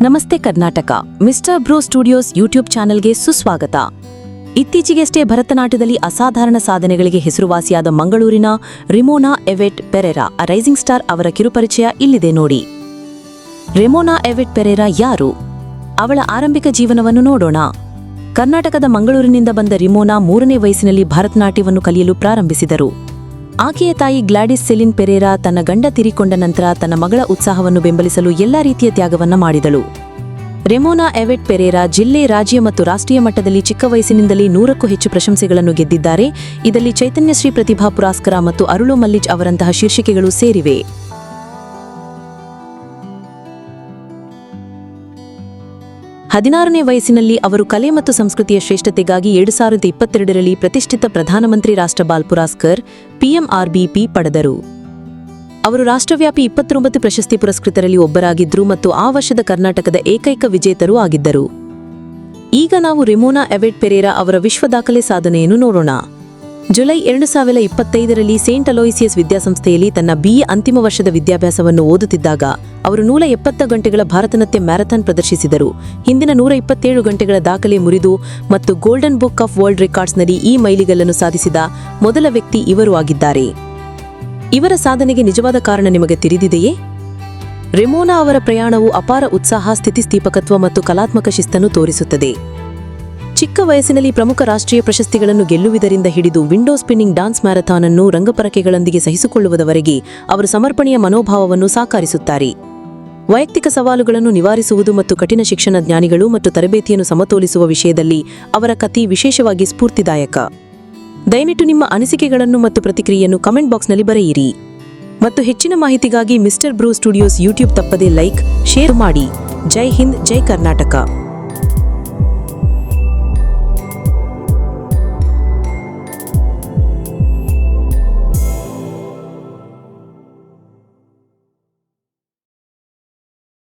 ನಮಸ್ತೆ Karnataka. Mister bro studios YouTube ಚಾನೆಲ್ಗೆ ಸುಸ್ವಾಗತ. ಇತ್ತೀಚೆಗಷ್ಟೇ ಭರತನಾಟ್ಯದಲ್ಲಿ ಅಸಾಧಾರಣ ಸಾಧನೆಗಳಿಗೆ ಹೆಸರುವಾಸಿಯಾದ ಮಂಗಳೂರಿನ ರಿಮೋನಾ ಎವೆಟ್ ಪೆರೇರಾ ರೈಸಿಂಗ್ ಸ್ಟಾರ್ ಅವರ ಕಿರುಪರಿಚಯ ಇಲ್ಲಿದೆ ನೋಡಿ. ರಿಮೋನಾ ಎವೆಟ್ ಪೆರೇರಾ ಯಾರು? ಅವಳ ಆರಂಭಿಕ ಜೀವನವನ್ನು ನೋಡೋಣ. ಕರ್ನಾಟಕದ ಮಂಗಳೂರಿನಿಂದ ಬಂದ ರಿಮೋನಾ 3ನೇ ವಯಸ್ಸಿನಲ್ಲಿ ಭರತನಾಟ್ಯವನ್ನು ಕಲಿಯಲು ಪ್ರಾರಂಭಿಸಿದರು. ಆಕೆಯ ತಾಯಿ ಗ್ಲಾಡಿಸ್ ಸೆಲಿನ್ ಪೆರೇರಾ ತನ್ನ ಗಂಡ ತೀರಿಕೊಂಡ ನಂತರ ತನ್ನ ಮಗಳ ಉತ್ಸಾಹವನ್ನು ಬೆಂಬಲಿಸಲು ಎಲ್ಲಾ ರೀತಿಯ ತ್ಯಾಗವನ್ನ ಮಾಡಿದಳು. ರಿಮೋನಾ ಎವೆಟ್ ಪೆರೇರಾ ಜಿಲ್ಲೆ, ರಾಜ್ಯ ಮತ್ತು ರಾಷ್ಟ್ರೀಯ ಮಟ್ಟದಲ್ಲಿ ಚಿಕ್ಕ ವಯಸ್ಸಿನಿಂದಲೇ 100ಕ್ಕೂ ಹೆಚ್ಚು ಪ್ರಶಂಸೆಗಳನ್ನು ಗೆದ್ದಿದ್ದಾರೆ. ಇದರಲ್ಲಿ ಚೈತನ್ಯಶ್ರೀ ಪ್ರತಿಭಾ ಪುರಸ್ಕಾರ ಮತ್ತು ಅರುಳು ಮಲ್ಲಿಜ್ ಅವರಂತಹ ಶೀರ್ಷಿಕೆಗಳು ಸೇರಿವೆ. 16ನೇ ವಯಸ್ಸಿನಲ್ಲಿ ಅವರು ಕಲೆ ಮತ್ತು ಸಂಸ್ಕೃತಿಯ ಶ್ರೇಷ್ಠತೆಗಾಗಿ 2022ರಲ್ಲಿ ಪ್ರತಿಷ್ಠಿತ ಪ್ರಧಾನಮಂತ್ರಿ ರಾಷ್ಟ್ರ ಬಾಲ್ ಪುರಸ್ಕಾರ್ PMRBP ಪಡೆದರು. ಅವರು ರಾಷ್ಟ್ರವ್ಯಾಪಿ 29 ಪ್ರಶಸ್ತಿ ಪುರಸ್ಕೃತರಲ್ಲಿ ಒಬ್ಬರಾಗಿದ್ದರು ಮತ್ತು ಆ ವರ್ಷದ ಕರ್ನಾಟಕದ ಏಕೈಕ ವಿಜೇತರೂ ಆಗಿದ್ದರು. ಈಗ ನಾವು ರಿಮೋನಾ ಎವೆಟ್ ಪೆರೇರಾ ಅವರ ವಿಶ್ವ ದಾಖಲೆ ಸಾಧನೆಯನ್ನು ನೋಡೋಣ. ಜುಲೈ 2025ರಲ್ಲಿ ಸೇಂಟ್ ಅಲೋಯಿಸಿಯಸ್ ವಿದ್ಯಾಸಂಸ್ಥೆಯಲ್ಲಿ ತನ್ನ BA ಅಂತಿಮ ವರ್ಷದ ವಿದ್ಯಾಭ್ಯಾಸವನ್ನು ಓದುತ್ತಿದ್ದಾಗ ಅವರು 170 ಗಂಟೆಗಳ ಭಾರತನಾಟ್ಯ ಮ್ಯಾರಥಾನ್ ಪ್ರದರ್ಶಿಸಿದರು. ಹಿಂದಿನ 127 ಗಂಟೆಗಳ ದಾಖಲೆ ಮುರಿದು ಮತ್ತು ಗೋಲ್ಡನ್ ಬುಕ್ ಆಫ್ ವರ್ಲ್ಡ್ ರೆಕಾರ್ಡ್ಸ್ನಲ್ಲಿ ಈ ಮೈಲಿಗಲ್ಲನ್ನು ಸಾಧಿಸಿದ ಮೊದಲ ವ್ಯಕ್ತಿ ಇವರು ಆಗಿದ್ದಾರೆ. ಇವರ ಸಾಧನೆಗೆ ನಿಜವಾದ ಕಾರಣ ನಿಮಗೆ ತಿಳಿದಿದೆಯೇ? ರಿಮೋನಾ ಅವರ ಪ್ರಯಾಣವು ಅಪಾರ ಉತ್ಸಾಹ, ಸ್ಥಿತಿಸ್ಥಾಪಕತ್ವ ಮತ್ತು ಕಲಾತ್ಮಕ ಶಿಸ್ತನ್ನು ತೋರಿಸುತ್ತದೆ. ಚಿಕ್ಕ ವಯಸ್ಸಿನಲ್ಲಿ ಪ್ರಮುಖ ರಾಷ್ಟ್ರೀಯ ಪ್ರಶಸ್ತಿಗಳನ್ನು ಗೆಲ್ಲುವುದರಿಂದ ಹಿಡಿದು ವಿಂಡೋ ಸ್ಪಿನ್ನಿಂಗ್ ಡಾನ್ಸ್ ಮ್ಯಾರಥಾನ್ ಅನ್ನು ರಂಗಪರಕೆಗಳೊಂದಿಗೆ ಸಹಿಸಿಕೊಳ್ಳುವುದವರೆಗೆ ಅವರು ಸಮರ್ಪಣೆಯ ಮನೋಭಾವವನ್ನು ಸಾಕಾರಿಸುತ್ತಾರೆ. ವೈಯಕ್ತಿಕ ಸವಾಲುಗಳನ್ನು ನಿವಾರಿಸುವುದು ಮತ್ತು ಕಠಿಣ ಶಿಕ್ಷಣ ಜ್ಞಾನಿಗಳು ಮತ್ತು ತರಬೇತಿಯನ್ನು ಸಮತೋಲಿಸುವ ವಿಷಯದಲ್ಲಿ ಅವರ ಕಥೆ ವಿಶೇಷವಾಗಿ ಸ್ಫೂರ್ತಿದಾಯಕ. ದಯವಿಟ್ಟು ನಿಮ್ಮ ಅನಿಸಿಕೆಗಳನ್ನು ಮತ್ತು ಪ್ರತಿಕ್ರಿಯೆಯನ್ನು ಕಮೆಂಟ್ ಬಾಕ್ಸ್ನಲ್ಲಿ ಬರೆಯಿರಿ. ಮತ್ತು ಹೆಚ್ಚಿನ ಮಾಹಿತಿಗಾಗಿ ಮಿಸ್ಟರ್ ಬ್ರೋ ಸ್ಟುಡಿಯೋಸ್ ಯೂಟ್ಯೂಬ್ ತಪ್ಪದೇ ಲೈಕ್, ಶೇರ್ ಮಾಡಿ. ಜೈ ಹಿಂದ್, ಜೈ ಕರ್ನಾಟಕ.